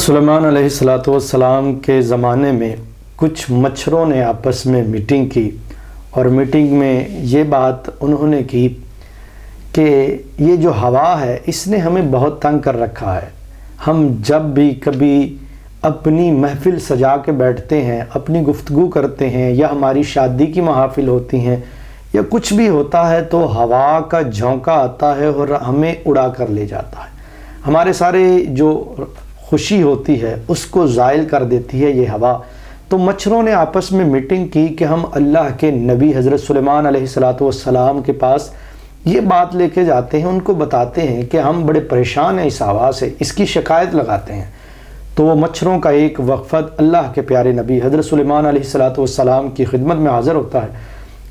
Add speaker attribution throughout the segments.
Speaker 1: سلیمان علیہ السلام کے زمانے میں کچھ مچھروں نے آپس میں میٹنگ کی اور میٹنگ میں یہ بات انہوں نے کی کہ یہ جو ہوا ہے اس نے ہمیں بہت تنگ کر رکھا ہے۔ ہم جب بھی کبھی اپنی محفل سجا کے بیٹھتے ہیں، اپنی گفتگو کرتے ہیں، یا ہماری شادی کی محافل ہوتی ہیں یا کچھ بھی ہوتا ہے تو ہوا کا جھونکا آتا ہے اور ہمیں اڑا کر لے جاتا ہے۔ ہمارے سارے جو خوشی ہوتی ہے اس کو زائل کر دیتی ہے یہ ہوا۔ تو مچھروں نے آپس میں میٹنگ کی کہ ہم اللہ کے نبی حضرت سلیمان علیہ السلام کے پاس یہ بات لے کے جاتے ہیں، ان کو بتاتے ہیں کہ ہم بڑے پریشان ہیں اس ہوا سے، اس کی شکایت لگاتے ہیں۔ تو وہ مچھروں کا ایک وفد اللہ کے پیارے نبی حضرت سلیمان علیہ السلام کی خدمت میں حاضر ہوتا ہے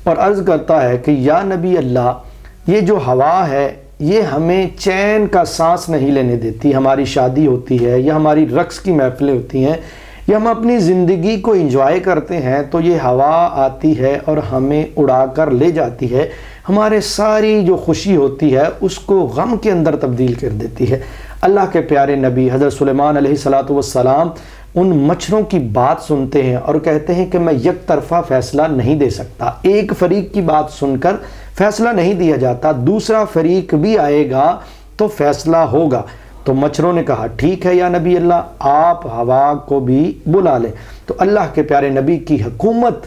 Speaker 1: اور عرض کرتا ہے کہ یا نبی اللہ، یہ جو ہوا ہے یہ ہمیں چین کا سانس نہیں لینے دیتی۔ ہماری شادی ہوتی ہے یا ہماری رقص کی محفلیں ہوتی ہیں یا ہم اپنی زندگی کو انجوائے کرتے ہیں تو یہ ہوا آتی ہے اور ہمیں اڑا کر لے جاتی ہے، ہمارے ساری جو خوشی ہوتی ہے اس کو غم کے اندر تبدیل کر دیتی ہے۔ اللہ کے پیارے نبی حضرت سلیمان علیہ السلام ان مچھروں کی بات سنتے ہیں اور کہتے ہیں کہ میں یک طرفہ فیصلہ نہیں دے سکتا، ایک فریق کی بات سن کر فیصلہ نہیں دیا جاتا، دوسرا فریق بھی آئے گا تو فیصلہ ہوگا۔ تو مچھروں نے کہا ٹھیک ہے یا نبی اللہ، آپ ہوا کو بھی بلا لیں۔ تو اللہ کے پیارے نبی کی حکومت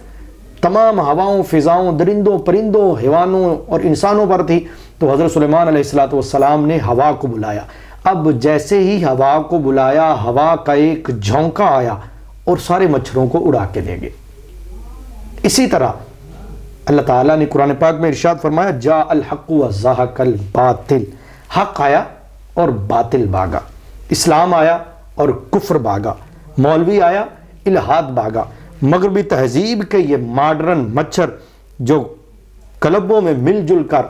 Speaker 1: تمام ہواؤں، فضاؤں، درندوں، پرندوں، حیوانوں اور انسانوں پر تھی۔ تو حضرت سلیمان علیہ السلام نے ہوا کو بلایا۔ اب جیسے ہی ہوا کو بلایا، ہوا کا ایک جھونکا آیا اور سارے مچھروں کو اڑا کے لے گئے۔ اسی طرح اللہ تعالیٰ نے قرآن پاک میں ارشاد فرمایا جاء الحق وزہق الباطل، حق آیا اور باطل بھاگا، اسلام آیا اور کفر بھاگا، مولوی آیا، الہاد بھاگا۔ مغربی تہذیب کے یہ ماڈرن مچھر جو کلبوں میں مل جل کر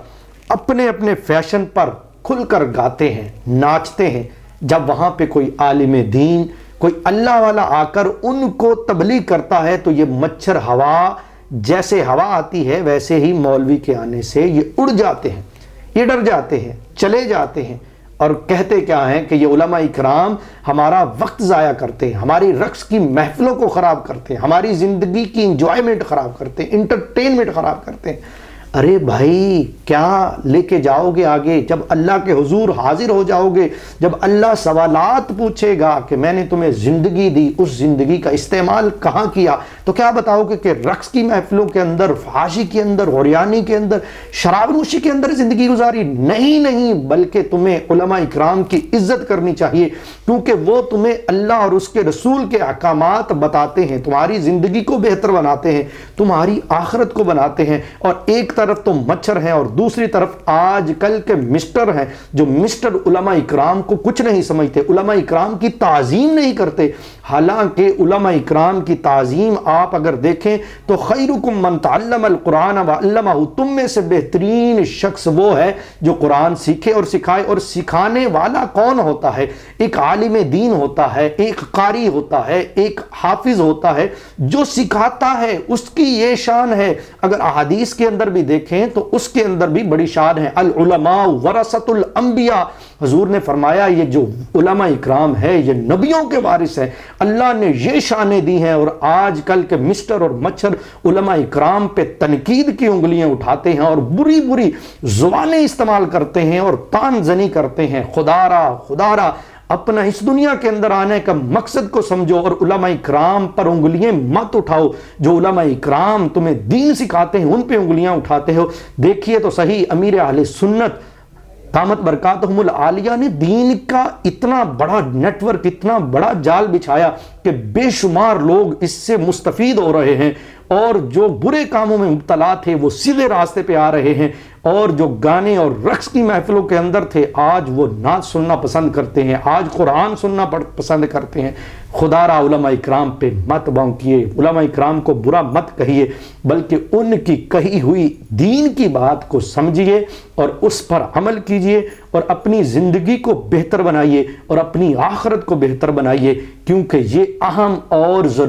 Speaker 1: اپنے اپنے فیشن پر کھل کر گاتے ہیں، ناچتے ہیں، جب وہاں پہ کوئی عالم دین، کوئی اللہ والا آ کر ان کو تبلیغ کرتا ہے تو یہ مچھر ہوا جیسے ہوا آتی ہے ویسے ہی مولوی کے آنے سے یہ اڑ جاتے ہیں، یہ ڈر جاتے ہیں، چلے جاتے ہیں اور کہتے کیا ہیں کہ یہ علماء اکرام ہمارا وقت ضائع کرتے ہیں، ہماری رقص کی محفلوں کو خراب کرتے ہیں، ہماری زندگی کی انجوائمنٹ خراب کرتے ہیں، انٹرٹینمنٹ خراب کرتے ہیں۔ ارے بھائی کیا لے کے جاؤ گے آگے؟ جب اللہ کے حضور حاضر ہو جاؤ گے، جب اللہ سوالات پوچھے گا کہ میں نے تمہیں زندگی دی، اس زندگی کا استعمال کہاں کیا، تو کیا بتاؤ گے کہ رقص کی محفلوں کے اندر، فحاشی کے اندر، غریانی کے اندر، شراب نوشی کے اندر زندگی گزاری؟ نہیں، بلکہ تمہیں علماء اکرام کی عزت کرنی چاہیے، کیونکہ وہ تمہیں اللہ اور اس کے رسول کے احکامات بتاتے ہیں، تمہاری زندگی کو بہتر بناتے ہیں، تمہاری آخرت کو بناتے ہیں۔ اور ایک طرف تو مچھر ہیں اور دوسری طرف آج کل کے مسٹر ہیں جو مسٹر علماء اکرام کو کچھ نہیں سمجھتے، علماء اکرام کی تعظیم نہیں کرتے۔ حالانکہ علماء اکرام کی تعظیم آپ اگر دیکھیں تو خیرکم من تعلم القرآن وعلمہ، تم میں سے بہترین شخص وہ ہے جو قرآن سیکھے اور سکھائے۔ اور سکھانے والا کون ہوتا ہے؟ ایک عالم دین ہوتا ہے، ایک قاری ہوتا ہے، ایک حافظ ہوتا ہے جو سکھاتا ہے، اس کی یہ شان ہے۔ اگر احادیث کے اندر بھی دیکھیں تو اس کے اندر بھی بڑی شان ہے، العلماء ورثۃ الانبیاء۔ حضور نے فرمایا یہ جو علماء اکرام ہے یہ نبیوں کے وارث ہیں، اللہ نے یہ شانیں دی ہیں۔ اور آج کل کے مسٹر اور مچھر علماء اکرام پہ تنقید کی انگلیاں اٹھاتے ہیں اور بری بری زبانیں استعمال کرتے ہیں اور طعن زنی کرتے ہیں۔ خدارا اپنا اس دنیا کے اندر آنے کا مقصد کو سمجھو اور علماء اکرام پر انگلیاں مت اٹھاؤ۔ جو علماء اکرام تمہیں دین سکھاتے ہیں ان پہ انگلیاں اٹھاتے ہو۔ دیکھیے تو صحیح، امیر اہل سنت دامت برکاتہم العالیہ نے دین کا اتنا بڑا نیٹ ورک، اتنا بڑا جال بچھایا کہ بے شمار لوگ اس سے مستفید ہو رہے ہیں، اور جو برے کاموں میں مبتلا تھے وہ سیدھے راستے پہ آ رہے ہیں، اور جو گانے اور رقص کی محفلوں کے اندر تھے آج وہ نعت سننا پسند کرتے ہیں، آج قرآن سننا پسند کرتے ہیں۔ خدا را علماء اکرام پہ مت بھونکیے، علماء اکرام کو برا مت کہیے، بلکہ ان کی کہی ہوئی دین کی بات کو سمجھیے اور اس پر عمل کیجیے اور اپنی زندگی کو بہتر بنائیے اور اپنی آخرت کو بہتر بنائیے، کیونکہ یہ اہم اور ضروری